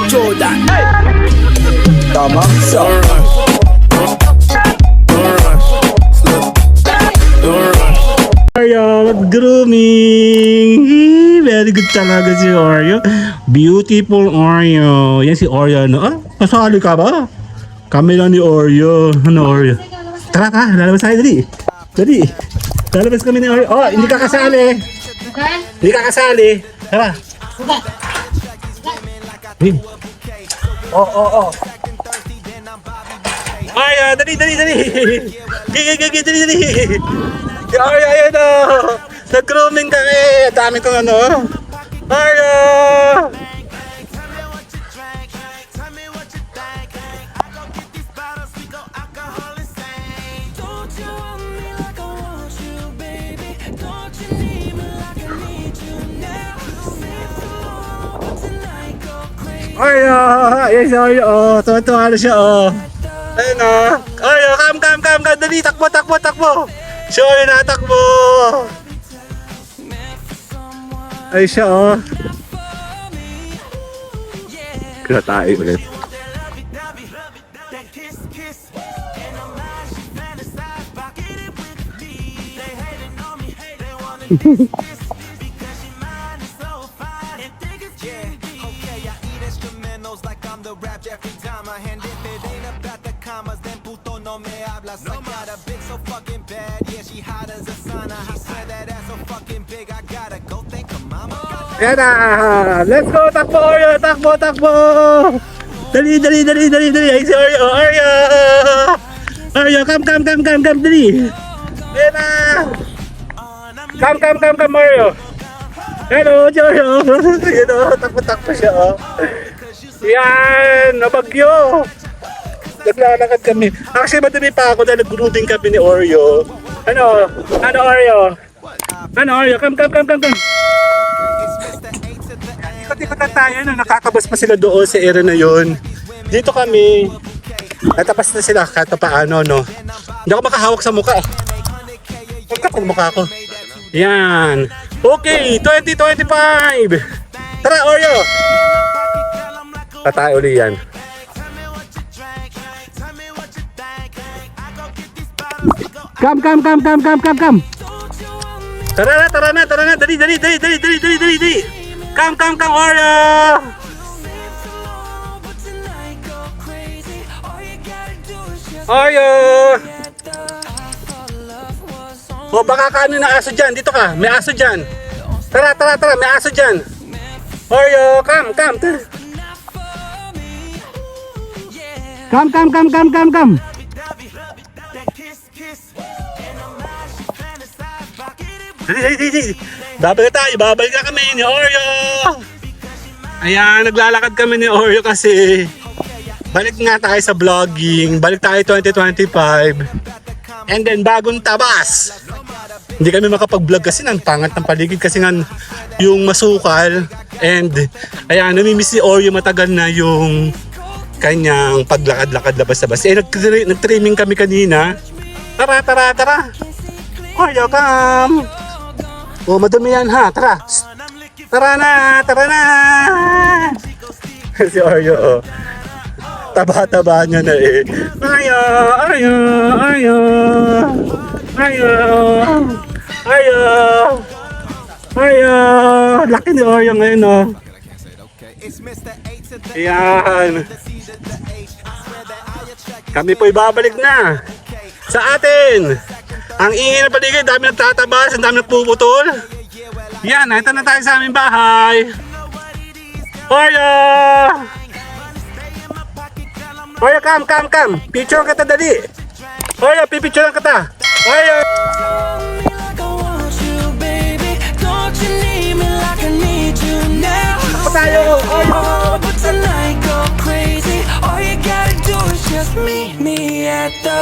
Jordan. Tamam. Oreo, grooming. Very good talaga si Oreo. Beautiful Oreo. Yan si Oreo, no? Ah, kasali ka ba? Kami lang ni Oreo. Ano, Oreo? Tara ka, lalabas tayo, dali. Dali. Lalabas kami ni Oreo. Oh, hindi ka kasali. Hindi ka kasali. Tara. Hey. Oh. Ay, dali. Dali. Ay, ayun o. Nag-grooming kami. Dami kong ano. Ay, yes, tuwa-tuwa na siya, ayun come, dali, takbo, siya, natakbo, ay siya, kaya tayo ulit. Yan na! Let's go! Takbo! Dali! Ay, si Oreo! Oreo! Come! Dali! Yan na! Come, Oreo! Hello, Oreo! Yan o! Takbo siya, Yan! Nabagyo! Naglalakad kami. Actually, madami pa ako na nag-grouping kami ni Oreo. Ano, Oreo? Come! Ikot-ikot na tayo na nakakabas pa sila doon sa area na yun. Dito kami, natapas na sila kahit pa paano, no? Hindi ako makahawak sa mukha. Huwag ka pag mukha ko. Yan. Okay, 2025. Tara, Oreo. Tatay uli yan. Come. Tara na. Dali. Come, Oreo! O, baka kaano na aso dyan. Dito ka, may aso dyan. Tara, may aso dyan. Oreo, come. Come. Dali. Babalik na kami ni Oreo. Ayan, naglalakad kami ni Oreo kasi balik nga tayo sa vlogging. Balik tayo 2025. And then bagong tabas. Hindi kami makapag-vlog kasi nang pangat ng paligid kasi nga yung masukal. And ayan, namimiss si Oreo, matagal na yung kanyang paglakad-lakad labas-labas. Nag-trimming kami kanina. Tara. Oreo, come. Oh, madami yan ha. Tara na. Si Oreo, taba-taba niya na eh. Oreo. Laki ni Oreo ngayon, oh. Ayan. Kami po'y babalik na sa atin. Ang ingay na paligid, dami nagtatabas, ang dami nagpuputol. Yan, ito na tayo sa aming bahay. Oreo! Oreo, come. Picture kita, dali. Oreo, pipicture kita. Oreo! Ako tayo, Oreo! All you gotta do is just meet me at the